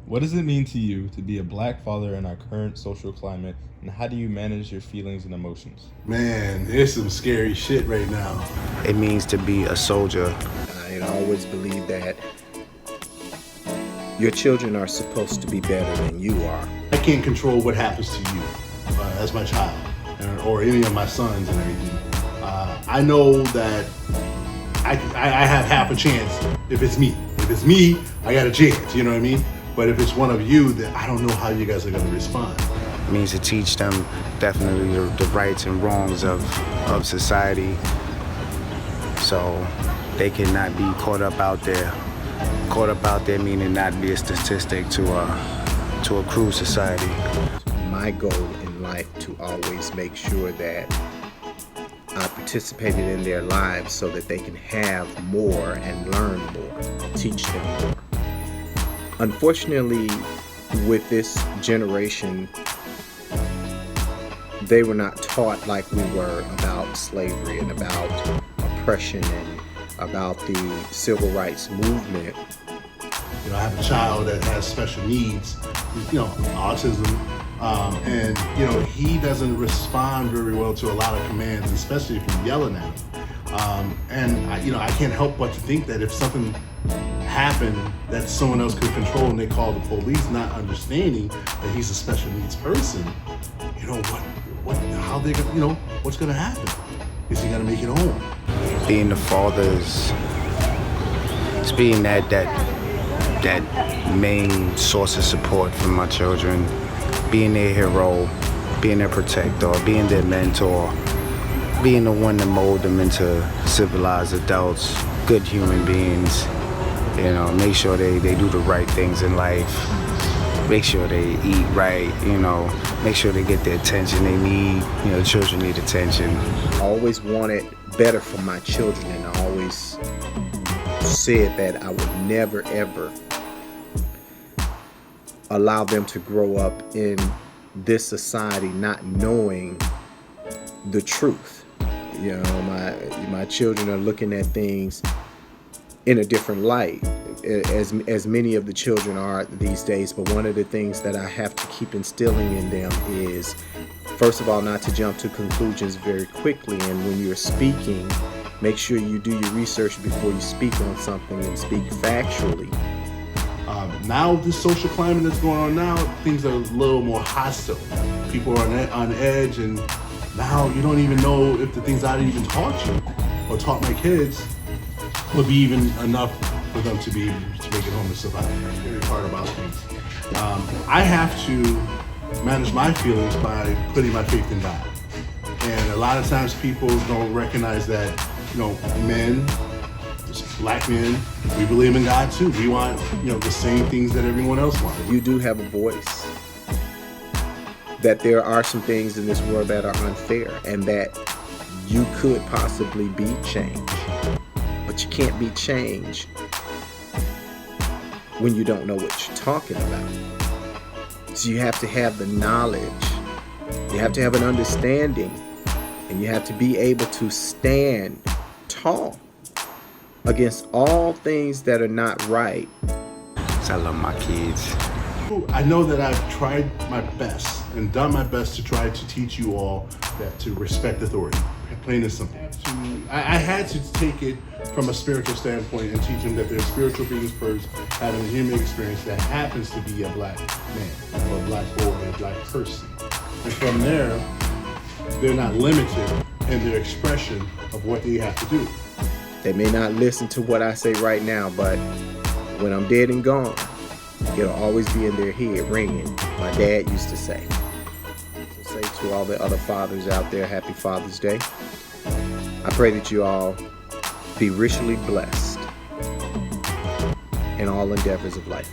What does it mean to you to be a black father in our current social climate, and how do you manage your feelings and emotions? Man, there's some scary shit right now. It means to be a soldier. I always believe that your children are supposed to be better than you are. I can't control what happens to you as my child or any of my sons and everything. I know that I have half a chance if it's me. If it's me, I got a chance, you know what I mean? But if it's one of you, then I don't know how you guys are going to respond. It means to teach them definitely the rights and wrongs of society, so they cannot be caught up out there. Caught up out there meaning not be a statistic to a cruel society. My goal in life to always make sure that I participated in their lives so that they can have more and learn more, teach them more. Unfortunately, with this generation, they were not taught like we were about slavery and about oppression and about the civil rights movement. You know, I have a child that has special needs, you know, autism, and you know, he doesn't respond very well to a lot of commands, especially if you're yelling at him. And I can't help but to think that if something happened that someone else could control and they call the police, not understanding that he's a special needs person, you know how they gonna, what's gonna happen? Is he gonna make it home? Being the father is being that main source of support for my children, being their hero, being their protector, being their mentor, being the one to mold them into civilized adults, good human beings. Make sure they do the right things in life, make sure they eat right, make sure they get the attention they need. Children need attention. I always wanted better for my children, and I always said that I would never ever allow them to grow up in this society not knowing the truth. My children are looking at things in a different light, as many of the children are these days. But one of the things that I have to keep instilling in them is, first of all, not to jump to conclusions very quickly. And when you're speaking, make sure you do your research before you speak on something and speak factually. Now, this social climate that's going on now, things are a little more hostile. People are on edge, and now you don't even know if the things I even taught you or taught my kids would be even enough for them to be able to make it home and survive. Very hard about things. I have to manage my feelings by putting my faith in God. And a lot of times people don't recognize that, men, black men, we believe in God too. We want, the same things that everyone else wants. You do have a voice. That there are some things in this world that are unfair and that you could possibly be changed. But you can't be changed when you don't know what you're talking about. So you have to have the knowledge, you have to have an understanding, and you have to be able to stand tall against all things that are not right. I love my kids. I know that I've tried my best and done my best to try to teach you all that to respect authority, plain and simple. I had to take it from a spiritual standpoint and teach them that they're spiritual beings first, having a human experience that happens to be a black man or a black boy or a black person. And from there, they're not limited in their expression of what they have to do. They may not listen to what I say right now, but when I'm dead and gone, it'll always be in their head ringing. My dad used to say. So say to all the other fathers out there, happy Father's Day. I pray that you all be richly blessed in all endeavors of life.